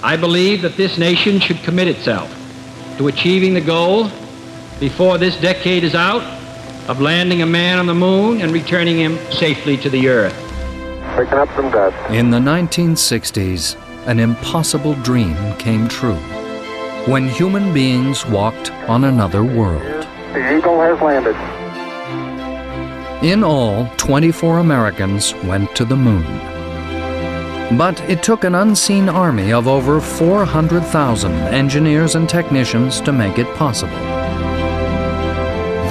I believe that this nation should commit itself to achieving the goal before this decade is out of landing a man on the moon and returning him safely to the Earth. Picking up some dust. In the 1960s, an impossible dream came true when human beings walked on another world. The Eagle has landed. In all, 24 Americans went to the moon. But it took an unseen army of over 400,000 engineers and technicians to make it possible.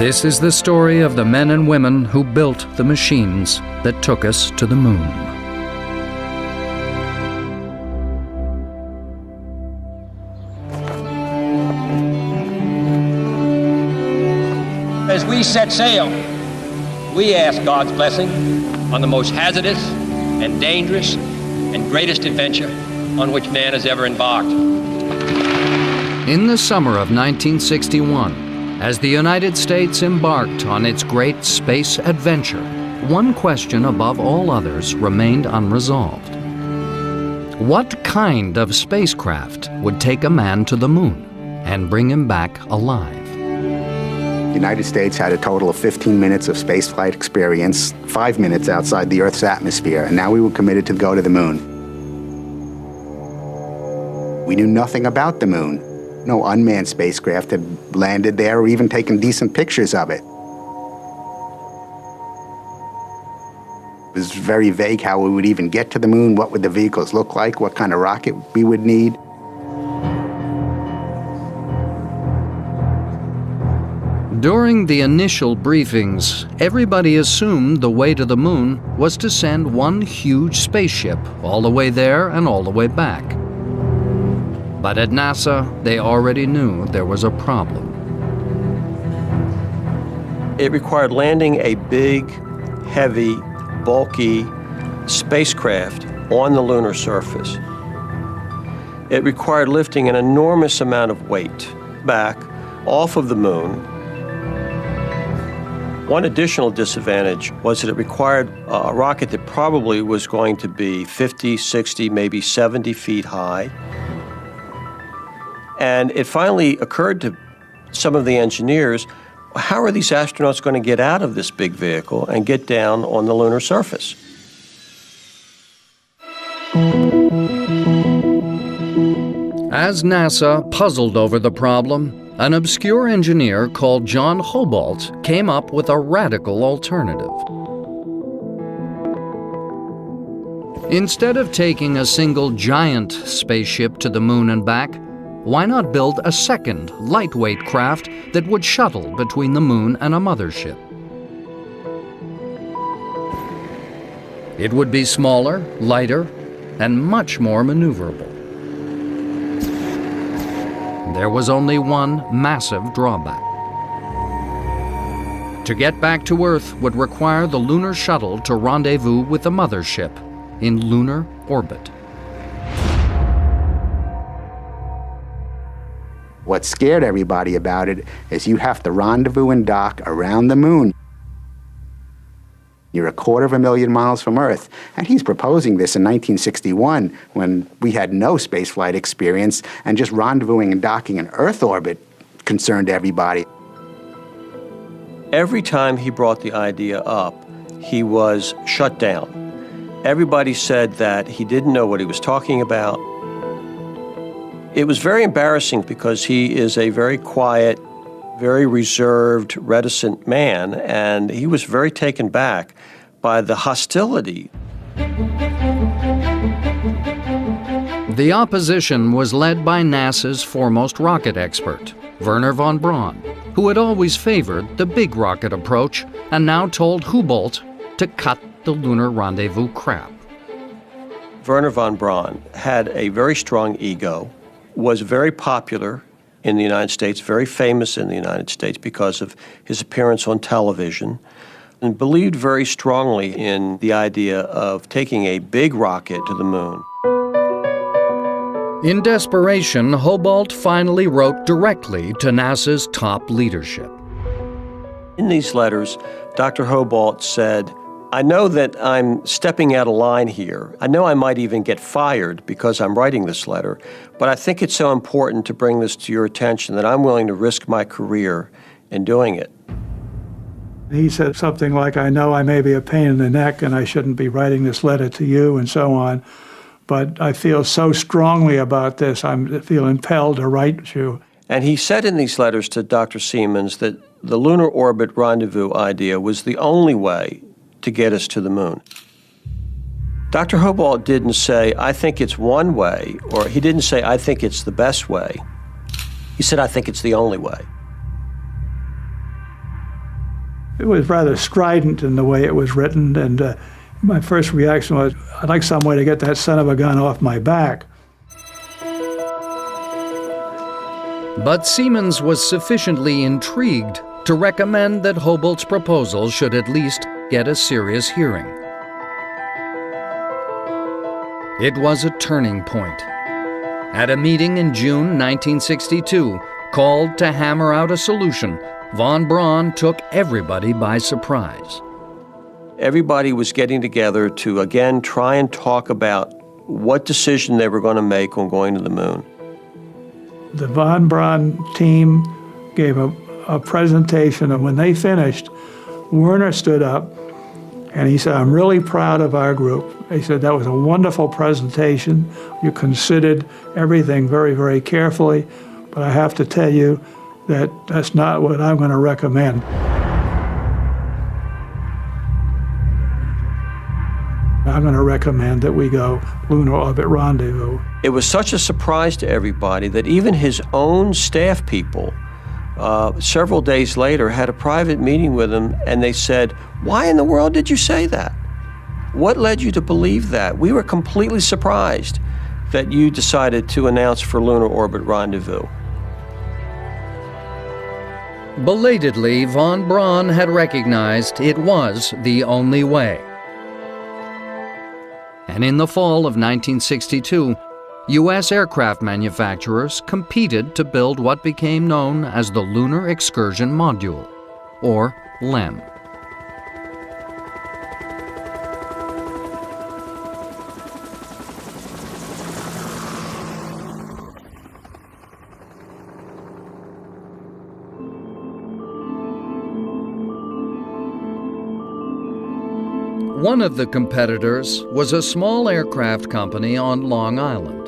This is the story of the men and women who built the machines that took us to the moon. As we set sail, we ask God's blessing on the most hazardous and dangerous and greatest adventure on which man has ever embarked. In the summer of 1961, as the United States embarked on its great space adventure, one question above all others remained unresolved. What kind of spacecraft would take a man to the moon and bring him back alive? The United States had a total of 15 minutes of spaceflight experience, 5 minutes outside the Earth's atmosphere, and now we were committed to go to the moon. We knew nothing about the moon. No unmanned spacecraft had landed there or even taken decent pictures of it. It was very vague how we would even get to the moon, what would the vehicles look like, what kind of rocket we would need. During the initial briefings, everybody assumed the way to the moon was to send one huge spaceship all the way there and all the way back. But at NASA, they already knew there was a problem. It required landing a big, heavy, bulky spacecraft on the lunar surface. It required lifting an enormous amount of weight back off of the moon. One additional disadvantage was that it required a rocket that probably was going to be 50, 60, maybe 70 feet high. And it finally occurred to some of the engineers, how are these astronauts going to get out of this big vehicle and get down on the lunar surface? As NASA puzzled over the problem, an obscure engineer called John Hobalt came up with a radical alternative. Instead of taking a single giant spaceship to the moon and back, why not build a second, lightweight craft that would shuttle between the moon and a mothership? It would be smaller, lighter, and much more maneuverable. There was only one massive drawback. To get back to Earth would require the lunar shuttle to rendezvous with the mothership in lunar orbit. What scared everybody about it is you have to rendezvous and dock around the moon. You're 250,000 miles from Earth. And he's proposing this in 1961 when we had no spaceflight experience, and just rendezvousing and docking in Earth orbit concerned everybody. Every time he brought the idea up, he was shut down. Everybody said that he didn't know what he was talking about. It was very embarrassing because he is a very quiet, very reserved, reticent man, and he was very taken back by the hostility. The opposition was led by NASA's foremost rocket expert, Wernher von Braun, who had always favored the big rocket approach and now told Hobalt to cut the lunar rendezvous crap. Wernher von Braun had a very strong ego, was very popular in the United States, very famous in the United States because of his appearance on television, and believed very strongly in the idea of taking a big rocket to the moon. In desperation, Hobalt finally wrote directly to NASA's top leadership. In these letters, Dr. Hobalt said, I know that I'm stepping out of line here. I know I might even get fired because I'm writing this letter, but I think it's so important to bring this to your attention that I'm willing to risk my career in doing it. He said something like, I know I may be a pain in the neck and I shouldn't be writing this letter to you and so on, but I feel so strongly about this, I feel impelled to write you. And he said in these letters to Dr. Siemens that the lunar orbit rendezvous idea was the only way to get us to the moon. Dr. Hobart didn't say, I think it's one way, or he didn't say, I think it's the best way. He said, I think it's the only way. It was rather strident in the way it was written, and my first reaction was, I'd like some way to get that son of a gun off my back. But Siemens was sufficiently intrigued to recommend that Hobart's proposal should at least get a serious hearing. It was a turning point. At a meeting in June 1962, called to hammer out a solution, von Braun took everybody by surprise. Everybody was getting together to, again, try and talk about what decision they were going to make on going to the moon. The von Braun team gave a presentation, and when they finished, Werner stood up and he said, I'm really proud of our group. He said, that was a wonderful presentation. You considered everything very, very carefully, but I have to tell you that that's not what I'm going to recommend. I'm going to recommend that we go lunar orbit rendezvous. It was such a surprise to everybody that even his own staff people, several days later, had a private meeting with him, and they said, why in the world did you say that? What led you to believe that? We were completely surprised that you decided to announce for lunar orbit rendezvous. Belatedly, von Braun had recognized it was the only way. And in the fall of 1962, U.S. aircraft manufacturers competed to build what became known as the Lunar Excursion Module, or LEM. One of the competitors was a small aircraft company on Long Island.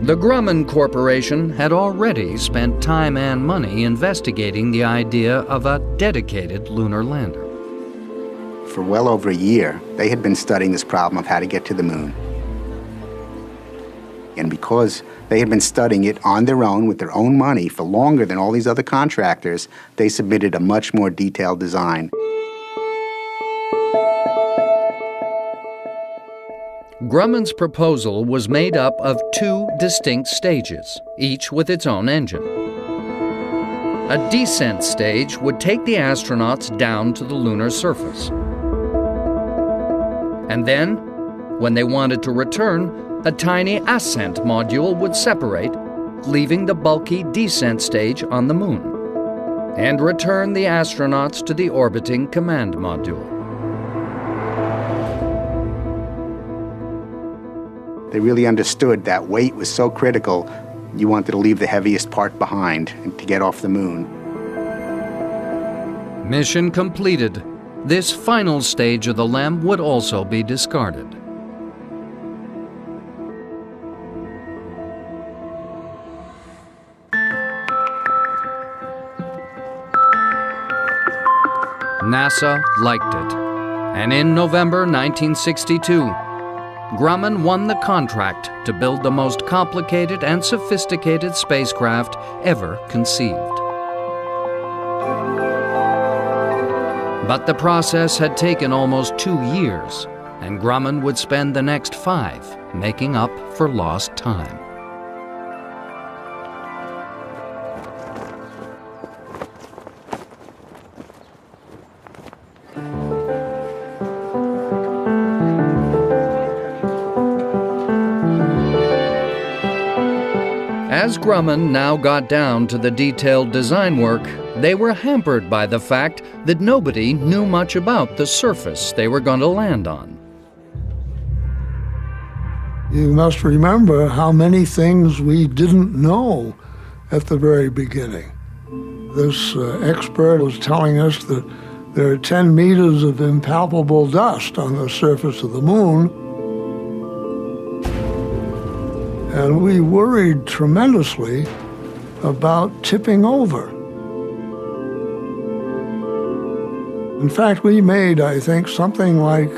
The Grumman Corporation had already spent time and money investigating the idea of a dedicated lunar lander. For well over a year, they had been studying this problem of how to get to the moon. And because they had been studying it on their own with their own money for longer than all these other contractors, they submitted a much more detailed design. Grumman's proposal was made up of two distinct stages, each with its own engine. A descent stage would take the astronauts down to the lunar surface. And then, when they wanted to return, a tiny ascent module would separate, leaving the bulky descent stage on the moon, and return the astronauts to the orbiting command module. They really understood that weight was so critical, you wanted to leave the heaviest part behind to get off the moon. Mission completed. This final stage of the LEM would also be discarded. NASA liked it, and in November 1962, Grumman won the contract to build the most complicated and sophisticated spacecraft ever conceived. But the process had taken almost 2 years, and Grumman would spend the next 5 making up for lost time. As Grumman now got down to the detailed design work, they were hampered by the fact that nobody knew much about the surface they were going to land on. You must remember how many things we didn't know at the very beginning. This expert was telling us that there are 10 meters of impalpable dust on the surface of the moon. And we worried tremendously about tipping over. In fact, we made, I think, something like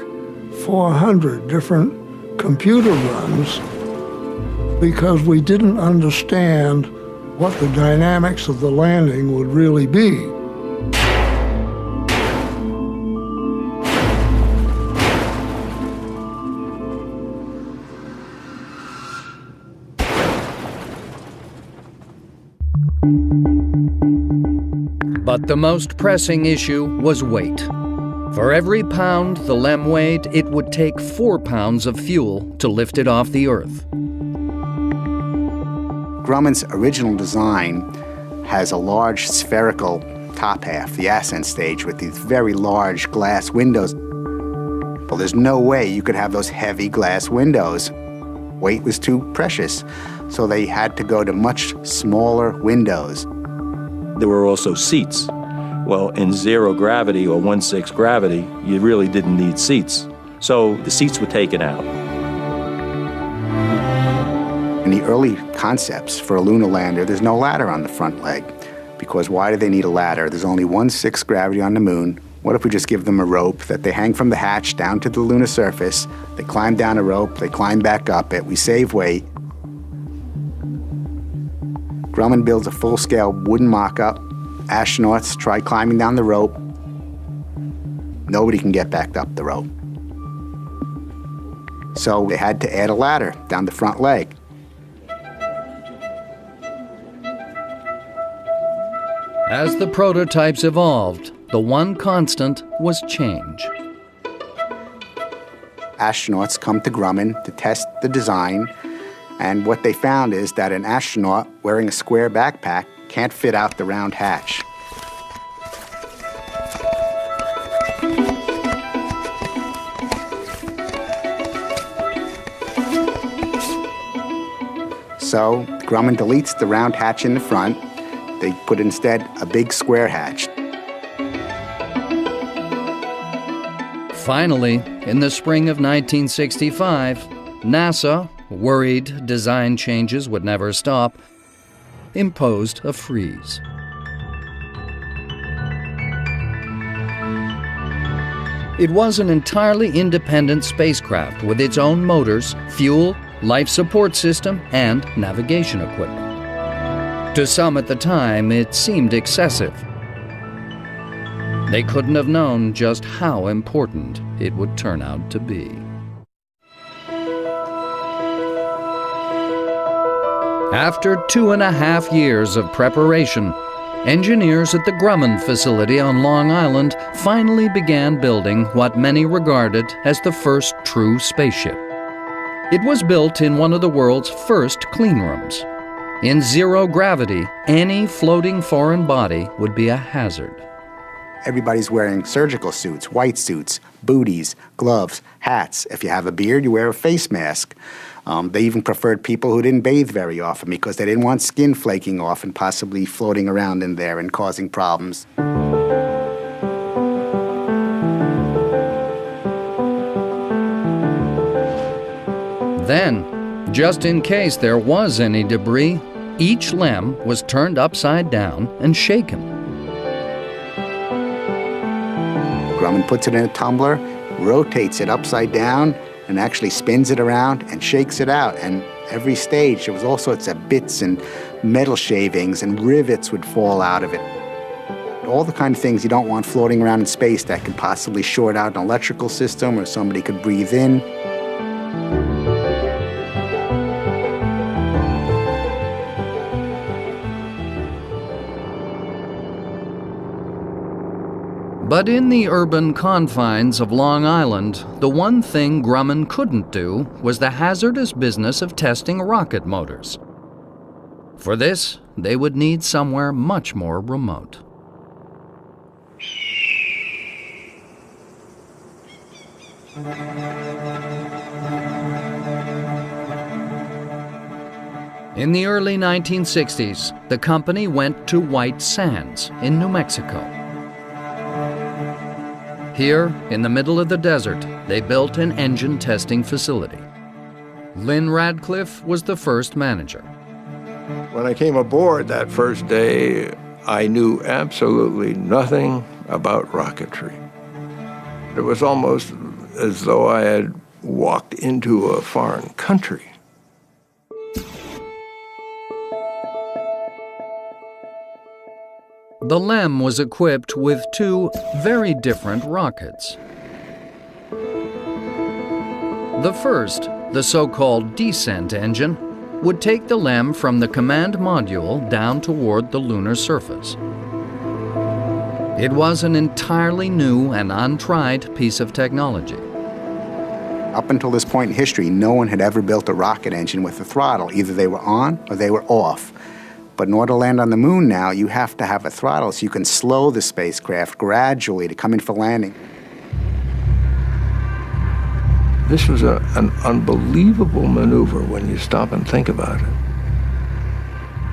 400 different computer runs because we didn't understand what the dynamics of the landing would really be. But the most pressing issue was weight. For every pound the LEM weighed, it would take 4 pounds of fuel to lift it off the Earth. Grumman's original design has a large spherical top half, the ascent stage, with these very large glass windows. Well, there's no way you could have those heavy glass windows. Weight was too precious, so they had to go to much smaller windows. There were also seats. Well, in 0 gravity or 1/6 gravity, you really didn't need seats. So the seats were taken out. In the early concepts for a lunar lander, there's no ladder on the front leg. Because why do they need a ladder? There's only 1/6 gravity on the moon. What if we just give them a rope that they hang from the hatch down to the lunar surface? They climb down a rope, they climb back up it, we save weight. Grumman builds a full-scale wooden mock-up. Astronauts try climbing down the rope. Nobody can get back up the rope. So they had to add a ladder down the front leg. As the prototypes evolved, the one constant was change. Astronauts come to Grumman to test the design, and what they found is that an astronaut wearing a square backpack can't fit out the round hatch. So Grumman deletes the round hatch in the front. They put instead a big square hatch. Finally, in the spring of 1965, NASA, worried design changes would never stop, imposed a freeze. It was an entirely independent spacecraft with its own motors, fuel, life support system, and navigation equipment. To some at the time, it seemed excessive. They couldn't have known just how important it would turn out to be. After 2.5 years of preparation, engineers at the Grumman facility on Long Island finally began building what many regarded as the first true spaceship. It was built in one of the world's first clean rooms. In 0 gravity, any floating foreign body would be a hazard. Everybody's wearing surgical suits, white suits, booties, gloves, hats. If you have a beard, you wear a face mask. They even preferred people who didn't bathe very often because they didn't want skin flaking off and possibly floating around in there and causing problems. Then, just in case there was any debris, each LEM was turned upside down and shaken. Grumman puts it in a tumbler, rotates it upside down, and actually spins it around and shakes it out. And every stage, there was all sorts of bits and metal shavings and rivets would fall out of it. All the kind of things you don't want floating around in space that could possibly short out an electrical system or somebody could breathe in. But in the urban confines of Long Island, the one thing Grumman couldn't do was the hazardous business of testing rocket motors. For this, they would need somewhere much more remote. In the early 1960s, the company went to White Sands in New Mexico. Here, in the middle of the desert, they built an engine testing facility. Lynn Radcliffe was the first manager. When I came aboard that first day, I knew absolutely nothing about rocketry. It was almost as though I had walked into a foreign country. The LEM was equipped with two very different rockets. The first, the so-called descent engine, would take the LEM from the command module down toward the lunar surface. It was an entirely new and untried piece of technology. Up until this point in history, no one had ever built a rocket engine with a throttle. Either they were on or they were off. But in order to land on the moon now, you have to have a throttle so you can slow the spacecraft gradually to come in for landing. This was an unbelievable maneuver when you stop and think about it.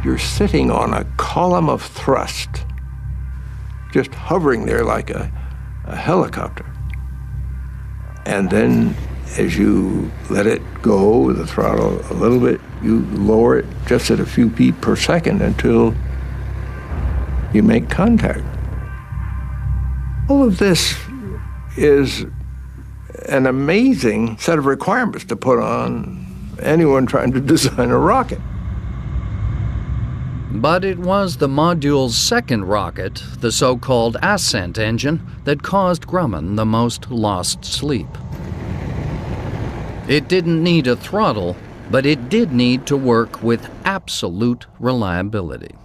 You're sitting on a column of thrust, just hovering there like a helicopter. And then as you let it go, the throttle a little bit, you lower it just at a few feet per second until you make contact. All of this is an amazing set of requirements to put on anyone trying to design a rocket. But it was the module's second rocket, the so-called ascent engine, that caused Grumman the most lost sleep. It didn't need a throttle, but it did need to work with absolute reliability.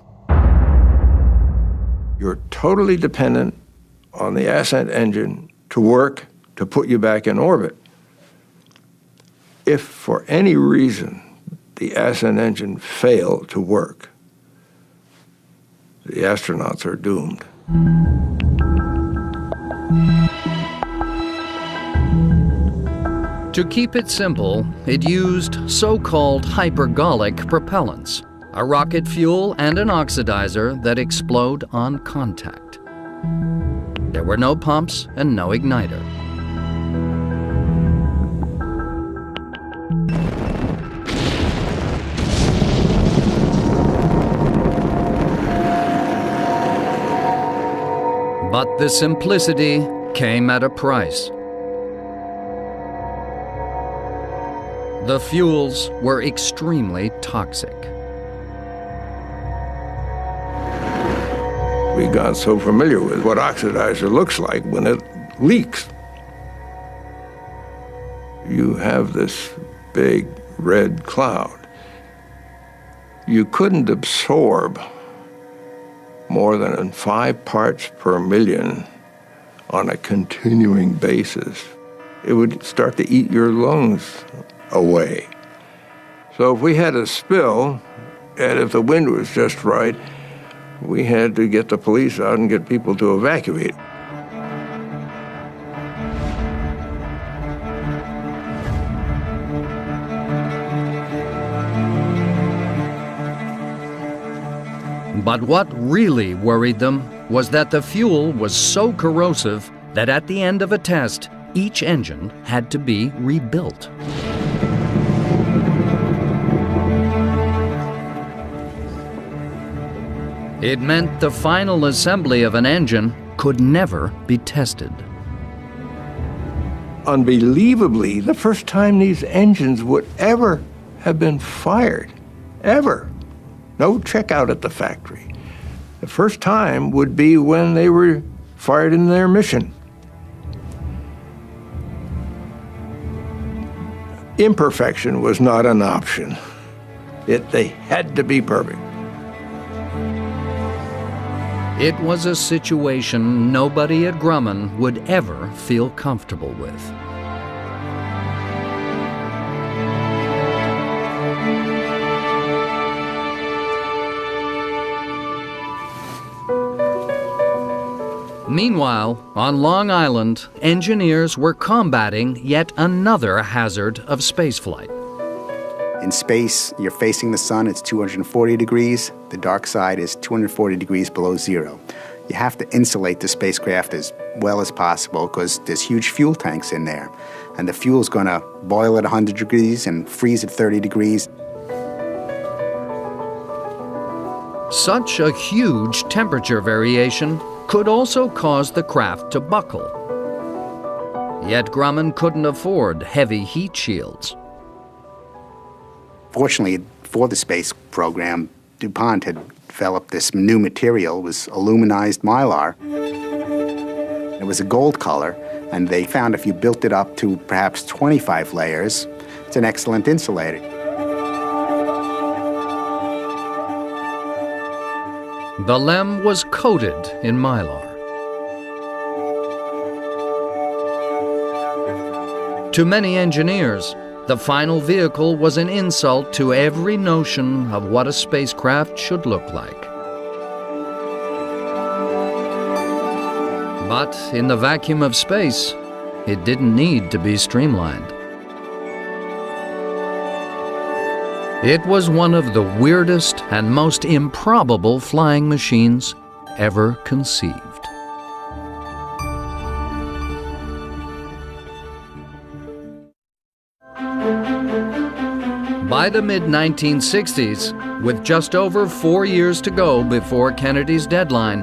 You're totally dependent on the ascent engine to work to put you back in orbit. If for any reason the ascent engine failed to work, the astronauts are doomed. To keep it simple, it used so-called hypergolic propellants, a rocket fuel and an oxidizer that explode on contact. There were no pumps and no igniter. But the simplicity came at a price. The fuels were extremely toxic. We got so familiar with what oxidizer looks like when it leaks. You have this big red cloud. You couldn't absorb more than 5 parts per million on a continuing basis. It would start to eat your lungs away. So if we had a spill, and if the wind was just right, we had to get the police out and get people to evacuate. But what really worried them was that the fuel was so corrosive that at the end of a test, each engine had to be rebuilt. It meant the final assembly of an engine could never be tested. Unbelievably, the first time these engines would ever have been fired, ever. No checkout at the factory. The first time would be when they were fired in their mission. Imperfection was not an option. They had to be perfect. It was a situation nobody at Grumman would ever feel comfortable with. Meanwhile, on Long Island, engineers were combating yet another hazard of spaceflight. In space, you're facing the sun, it's 240 degrees. The dark side is 240 degrees below zero. You have to insulate the spacecraft as well as possible because there's huge fuel tanks in there. And the fuel's going to boil at 100 degrees and freeze at 30 degrees. Such a huge temperature variation could also cause the craft to buckle. Yet Grumman couldn't afford heavy heat shields. Fortunately, for the space program, DuPont had developed this new material. It was aluminized mylar. It was a gold color, and they found if you built it up to perhaps 25 layers, it's an excellent insulator. The LEM was coated in mylar. To many engineers, the final vehicle was an insult to every notion of what a spacecraft should look like. But in the vacuum of space, it didn't need to be streamlined. It was one of the weirdest and most improbable flying machines ever conceived. By the mid-1960s, with just over 4 years to go before Kennedy's deadline,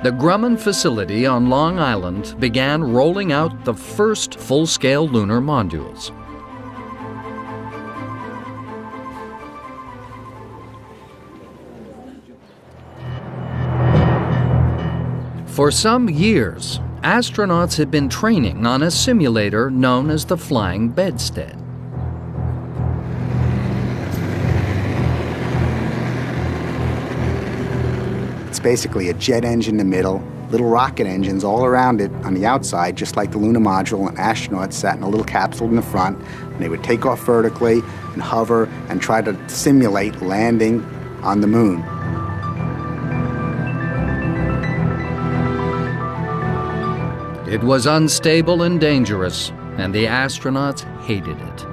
the Grumman facility on Long Island began rolling out the first full-scale lunar modules. For some years, astronauts had been training on a simulator known as the flying bedstead. It's basically a jet engine in the middle, little rocket engines all around it on the outside, just like the lunar module, and astronauts sat in a little capsule in the front, and they would take off vertically and hover and try to simulate landing on the moon. It was unstable and dangerous, and the astronauts hated it.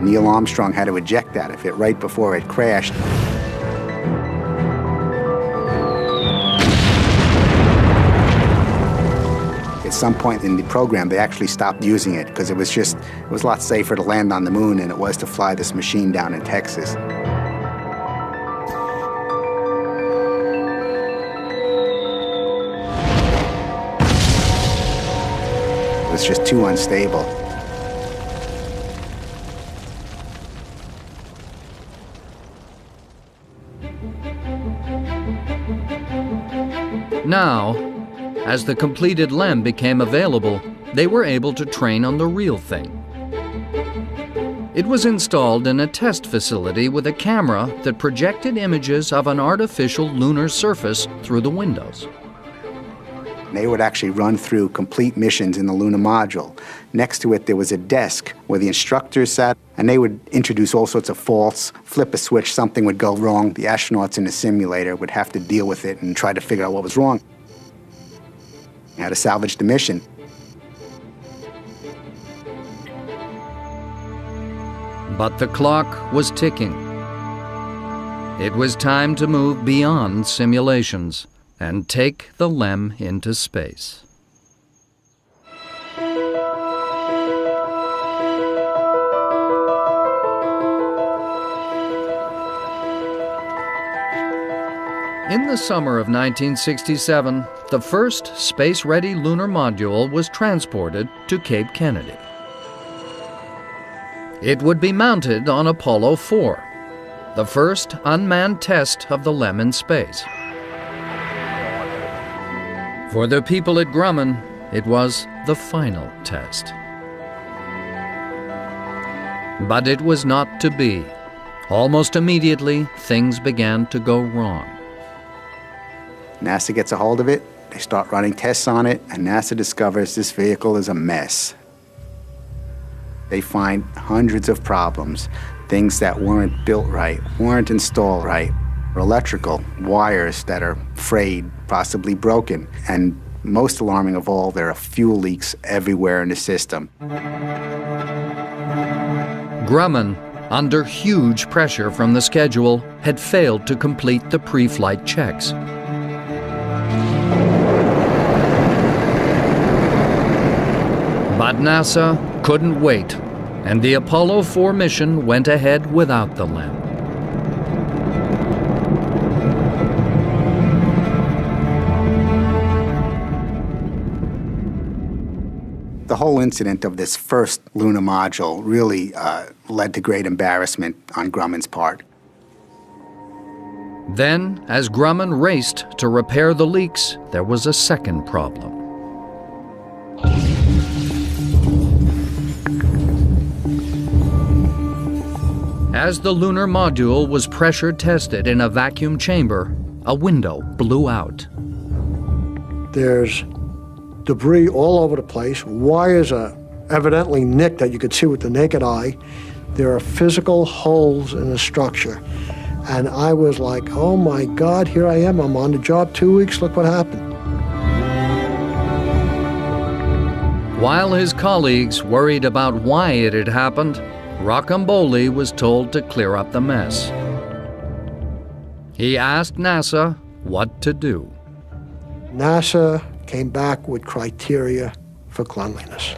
Neil Armstrong had to eject out of it right before it crashed. At some point in the program, they actually stopped using it because it was a lot safer to land on the moon than it was to fly this machine down in Texas. It was just too unstable. Now, as the completed LEM became available, they were able to train on the real thing. It was installed in a test facility with a camera that projected images of an artificial lunar surface through the windows. They would actually run through complete missions in the lunar module. Next to it, there was a desk where the instructors sat, and they would introduce all sorts of faults, flip a switch, something would go wrong. The astronauts in the simulator would have to deal with it and try to figure out what was wrong. How to salvage the mission. But the clock was ticking. It was time to move beyond simulations and take the LEM into space. In the summer of 1967, the first space-ready lunar module was transported to Cape Kennedy. It would be mounted on Apollo 4, the first unmanned test of the LEM in space. For the people at Grumman, it was the final test. But it was not to be. Almost immediately, things began to go wrong. NASA gets a hold of it, they start running tests on it, and NASA discovers this vehicle is a mess. They find hundreds of problems. things that weren't built right, weren't installed right, electrical wires that are frayed, possibly broken, and most alarming of all, there are fuel leaks everywhere in the system. Grumman, under huge pressure from the schedule, had failed to complete the pre-flight checks. But NASA couldn't wait, and the Apollo 4 mission went ahead without the LEM. The whole incident of this first lunar module really led to great embarrassment on Grumman's part. Then, as Grumman raced to repair the leaks, there was a second problem. As the lunar module was pressure tested in a vacuum chamber, a window blew out. There's debris all over the place. Wires are evidently nicked that you could see with the naked eye. There are physical holes in the structure. And I was like, oh my God, here I am. I'm on the job 2 weeks. Look what happened. While his colleagues worried about why it had happened, Rocambole was told to clear up the mess. He asked NASA what to do. NASA came back with criteria for cleanliness.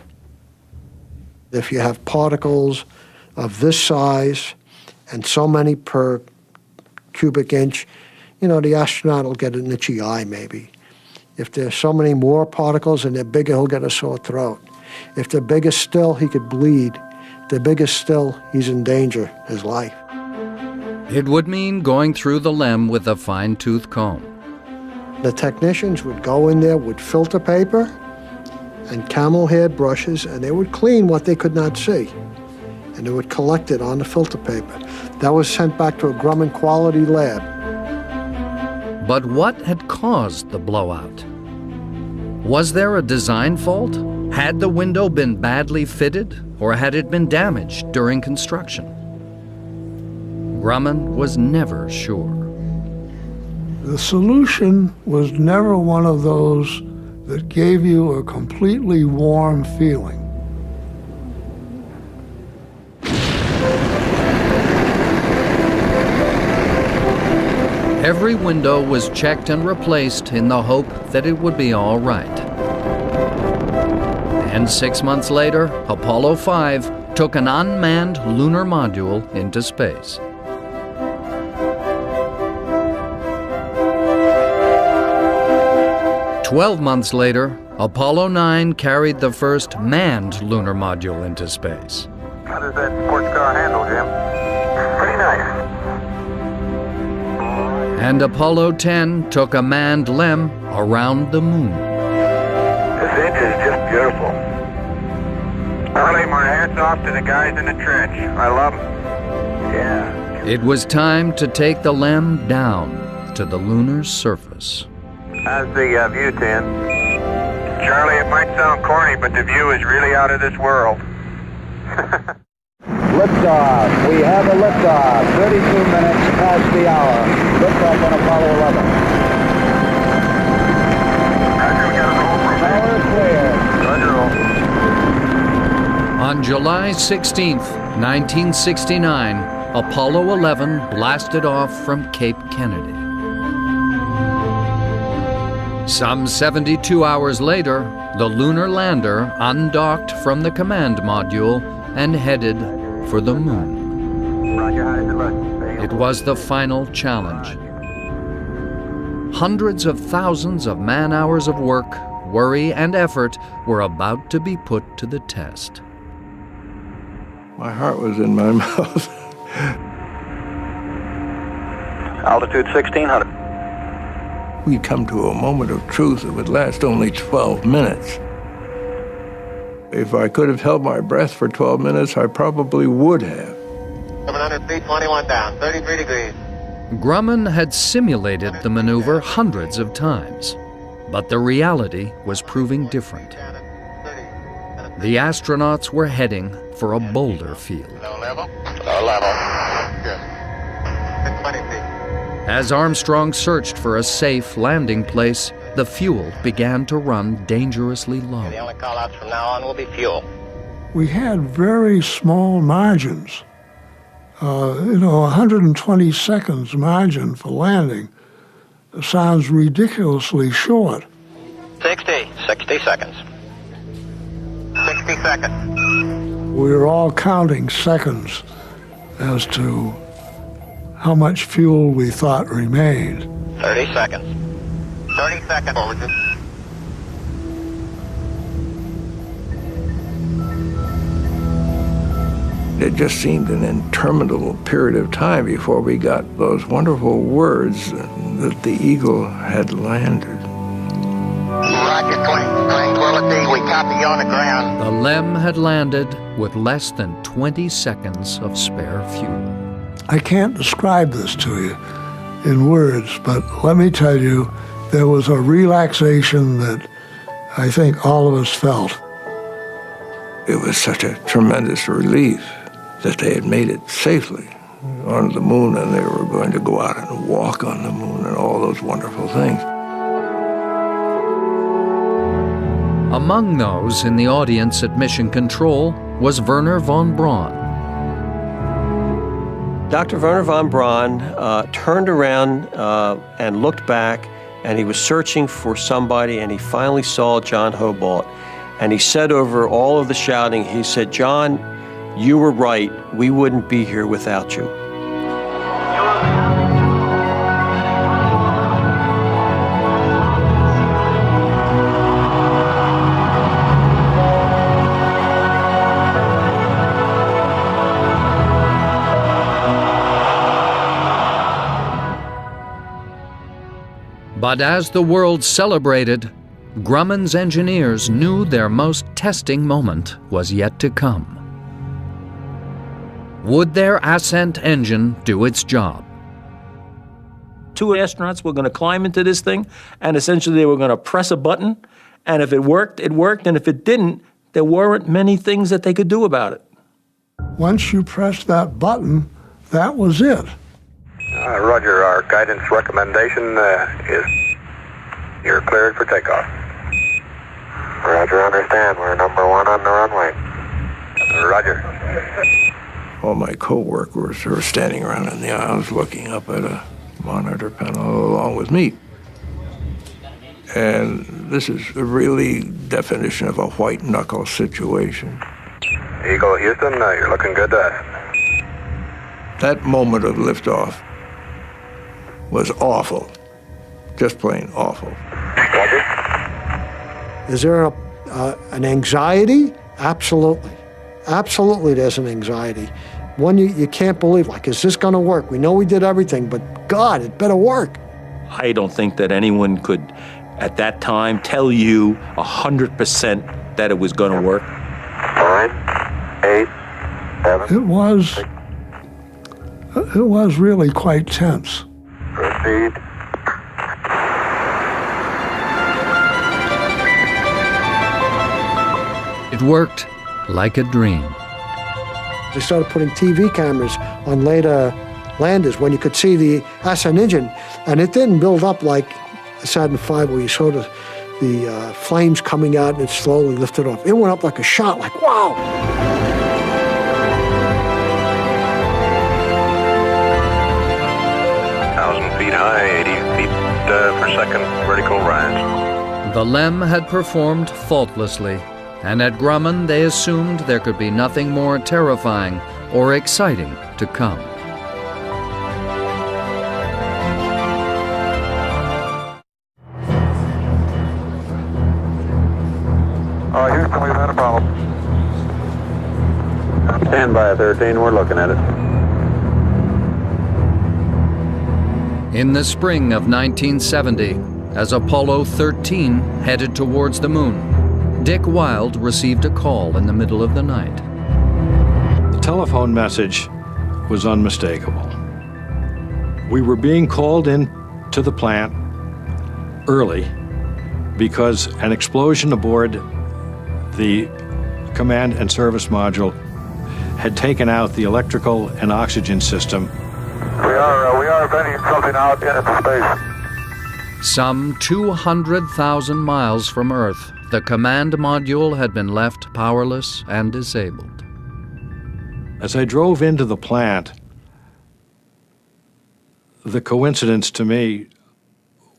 If you have particles of this size and so many per cubic inch, you know, the astronaut will get an itchy eye maybe. If there's so many more particles and they're bigger, he'll get a sore throat. If they're bigger still, he could bleed. If they're bigger still, he's in danger, his life. It would mean going through the LEM with a fine-tooth comb. The technicians would go in there with filter paper and camel-haired brushes, and they would clean what they could not see. And they would collect it on the filter paper. That was sent back to a Grumman quality lab. But what had caused the blowout? Was there a design fault? Had the window been badly fitted, or had it been damaged during construction? Grumman was never sure. The solution was never one of those that gave you a completely warm feeling. Every window was checked and replaced in the hope that it would be all right. And 6 months later, Apollo 5 took an unmanned lunar module into space. "12 months later, Apollo 9 carried the first manned lunar module into space. How does that sports car handle, Jim? Pretty nice. And Apollo 10 took a manned LEM around the moon. This engine is just beautiful. Early, my hat's off to the guys in the trench. I love them. Yeah. It was time to take the LEM down to the lunar surface. How's the view, Tim? Charlie, it might sound corny, but the view is really out of this world. Liftoff. We have a liftoff. 32 minutes past the hour. Liftoff on Apollo 11. Roger, we got a roll for Power clear. Roger, roll. On July 16th, 1969, Apollo 11 blasted off from Cape Kennedy. Some 72 hours later, the lunar lander undocked from the command module and headed for the moon. Roger, how does it look? It was the final challenge. Hundreds of thousands of man-hours of work, worry, and effort were about to be put to the test. My heart was in my mouth. Altitude 1600. We'd come to a moment of truth that would last only 12 minutes. If I could have held my breath for 12 minutes, I probably would have. 700 feet, 21 down, 33 degrees. Grumman had simulated the maneuver hundreds of times, but the reality was proving different. The astronauts were heading for a boulder field. Low level. Low level. Good. 620 feet. As Armstrong searched for a safe landing place, the fuel began to run dangerously low. The only call-outs from now on will be fuel. We had very small margins. 120 seconds margin for landing sounds ridiculously short. 60 seconds. 60 seconds. We were all counting seconds as to how much fuel we thought remained. 30 seconds. 30 seconds. It just seemed an interminable period of time before we got those wonderful words that the Eagle had landed. Roger, tranquility, we copy you on the ground. The LEM had landed with less than 20 seconds of spare fuel. I can't describe this to you in words, but let me tell you, there was a relaxation that I think all of us felt. It was such a tremendous relief that they had made it safely on the moon, and they were going to go out and walk on the moon and all those wonderful things. Among those in the audience at Mission Control was Wernher von Braun. Dr. Wernher von Braun turned around and looked back, and he was searching for somebody, and he finally saw John Hobart. And he said over all of the shouting, he said, "John, you were right. We wouldn't be here without you." But as the world celebrated, Grumman's engineers knew their most testing moment was yet to come. Would their ascent engine do its job? 2 astronauts were going to climb into this thing, and essentially they were going to press a button, and if it worked, it worked, and if it didn't, there weren't many things that they could do about it. Once you pressed that button, that was it. Roger, our guidance recommendation is you're cleared for takeoff. Roger, understand. We're number 1 on the runway. Roger. All my co-workers were standing around in the aisles looking up at a monitor panel along with me. And this is a really definition of a white-knuckle situation. Eagle Houston, you're looking good to us. That moment of liftoff was awful, just plain awful. Roger. Is there an anxiety? Absolutely. Absolutely there's an anxiety. One you can't believe, like, is this going to work? We know we did everything, but God, it better work. I don't think that anyone could, at that time, tell you 100% that it was going to work. 9, 8, 7. It was really quite tense. Proceed. It worked like a dream. They started putting TV cameras on later landers when you could see the ascent engine, and it didn't build up like the Saturn V where you saw the flames coming out and it slowly lifted off. It went up like a shot, like, wow! 1,000 feet high, 80 feet per second vertical rise. The LEM had performed faultlessly, and at Grumman they assumed there could be nothing more terrifying or exciting to come. Houston, we've had a problem. Stand by, 13, we're looking at it. In the spring of 1970, as Apollo 13 headed towards the moon, Dick Wilde received a call in the middle of the night. The telephone message was unmistakable. We were being called in to the plant early because an explosion aboard the command and service module had taken out the electrical and oxygen system. We are venting something out into space. Some 200,000 miles from Earth, the command module had been left powerless and disabled. As I drove into the plant, the coincidence to me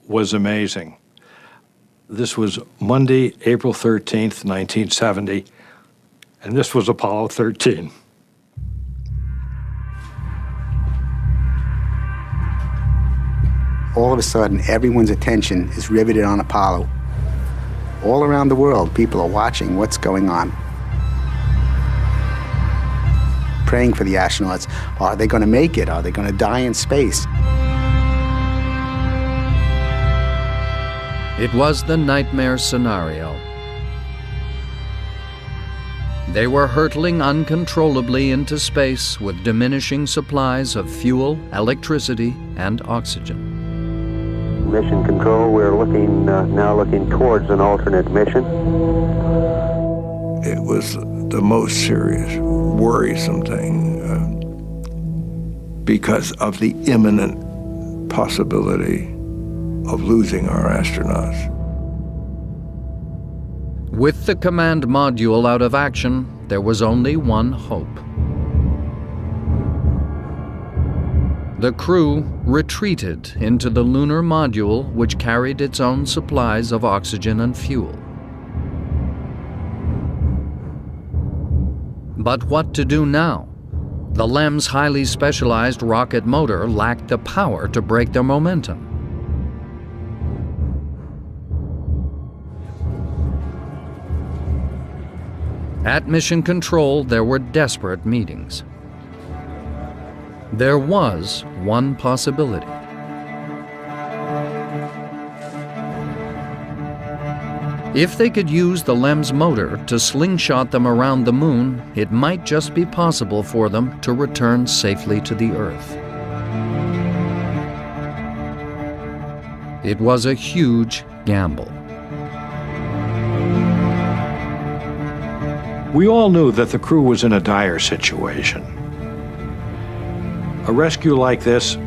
was amazing. This was Monday, April 13th, 1970, and this was Apollo 13. All of a sudden, everyone's attention is riveted on Apollo. All around the world, people are watching what's going on. Praying for the astronauts. Are they going to make it? Are they going to die in space? It was the nightmare scenario. They were hurtling uncontrollably into space with diminishing supplies of fuel, electricity, and oxygen. Mission control, we're now looking towards an alternate mission. It was the most serious, worrisome thing because of the imminent possibility of losing our astronauts. With the command module out of action, there was only one hope. The crew retreated into the lunar module, which carried its own supplies of oxygen and fuel. But what to do now? The LEM's highly specialized rocket motor lacked the power to break their momentum. At Mission Control, there were desperate meetings. There was one possibility. If they could use the LEM's motor to slingshot them around the moon, it might just be possible for them to return safely to the Earth. It was a huge gamble. We all knew that the crew was in a dire situation. A rescue like this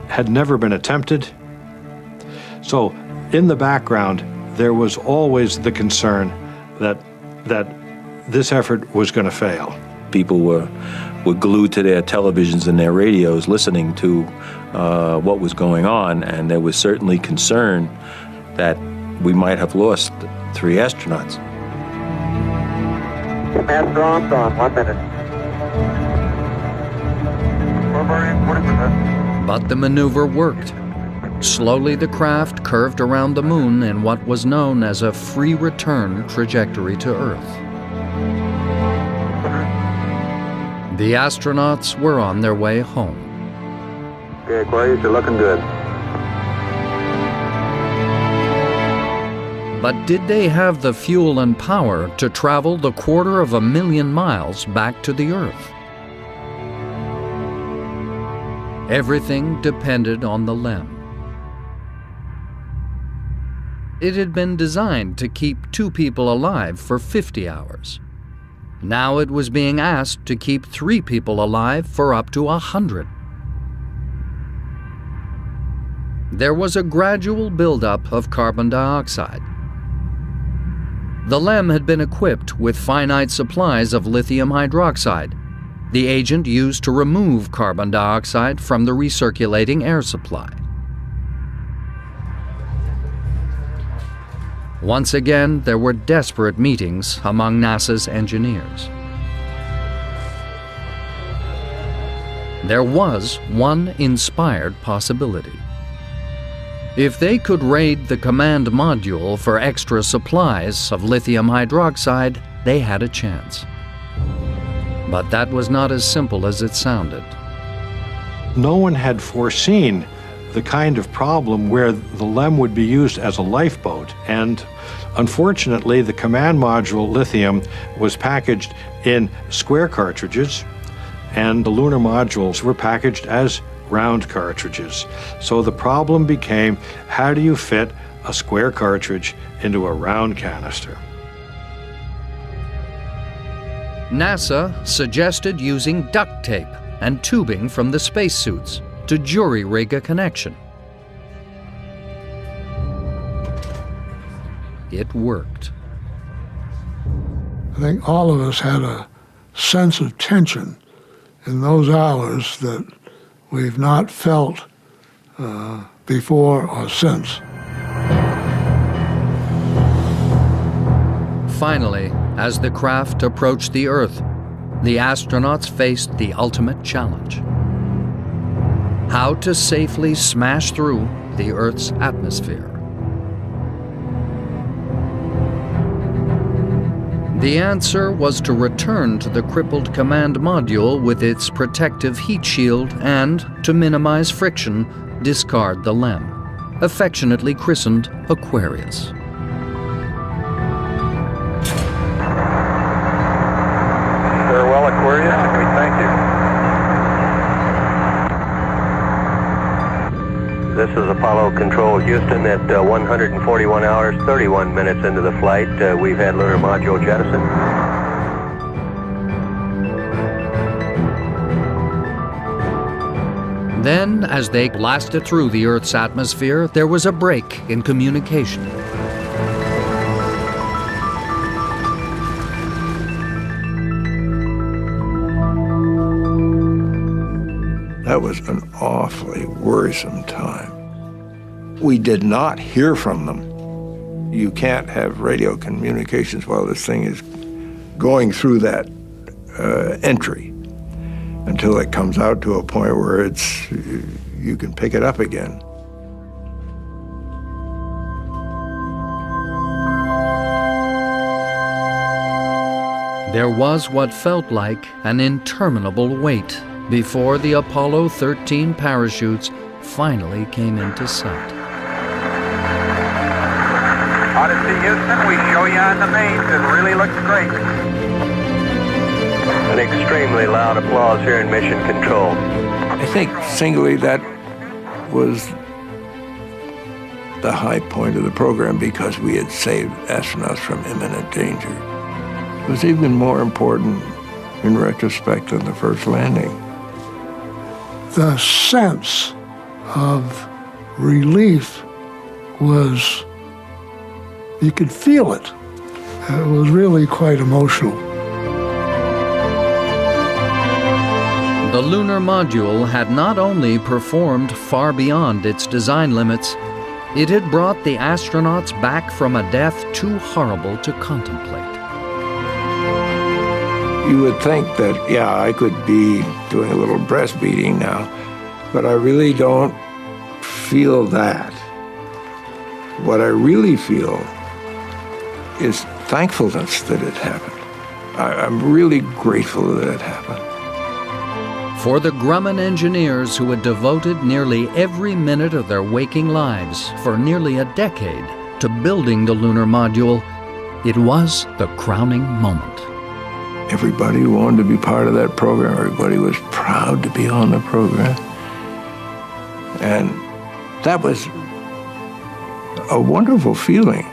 had never been attempted. So, in the background, there was always the concern that this effort was going to fail. People were glued to their televisions and their radios listening to what was going on, and there was certainly concern that we might have lost 3 astronauts. Master on 1 minute. We're burning 40%. But the maneuver worked. Slowly the craft curved around the moon in what was known as a free return trajectory to Earth. The astronauts were on their way home. Okay, Aquarius, you're looking good. But did they have the fuel and power to travel the 250,000 miles back to the Earth? Everything depended on the LEM. It had been designed to keep 2 people alive for 50 hours. Now it was being asked to keep 3 people alive for up to 100. There was a gradual buildup of carbon dioxide. The LEM had been equipped with finite supplies of lithium hydroxide, the agent used to remove carbon dioxide from the recirculating air supply. Once again, there were desperate meetings among NASA's engineers. There was one inspired possibility. If they could raid the command module for extra supplies of lithium hydroxide, they had a chance. But that was not as simple as it sounded. No one had foreseen the kind of problem where the LEM would be used as a lifeboat, and unfortunately the command module lithium was packaged in square cartridges, and the lunar modules were packaged as round cartridges. So the problem became, how do you fit a square cartridge into a round canister? NASA suggested using duct tape and tubing from the spacesuits to jury-rig a connection. It worked. I think all of us had a sense of tension in those hours that we've not felt before or since. Finally, as the craft approached the Earth, the astronauts faced the ultimate challenge: how to safely smash through the Earth's atmosphere. The answer was to return to the crippled command module with its protective heat shield and, to minimize friction, discard the LEM, affectionately christened Aquarius. Farewell, Aquarius, and we thank you. This is Apollo Control Houston at 141 hours, 31 minutes into the flight. We've had lunar module jettison. Then, as they blasted through the Earth's atmosphere, there was a break in communication. That was an awfully worrisome time. We did not hear from them. You can't have radio communications while this thing is going through that entry until it comes out to a point where you can pick it up again. There was what felt like an interminable wait before the Apollo 13 parachutes finally came into sight. Odyssey Houston, we show you on the mains. It really looks great. An extremely loud applause here in Mission Control. I think singly that was the high point of the program because we had saved astronauts from imminent danger. It was even more important in retrospect than the first landing. The sense of relief was, you could feel it. It was really quite emotional. The lunar module had not only performed far beyond its design limits, it had brought the astronauts back from a death too horrible to contemplate. You would think that, yeah, I could be doing a little breastfeeding now, but I really don't feel that. What I really feel is thankfulness that it happened. I'm really grateful that it happened. For the Grumman engineers who had devoted nearly every minute of their waking lives for nearly a decade to building the lunar module, it was the crowning moment. Everybody wanted to be part of that program. Everybody was proud to be on the program. And that was a wonderful feeling.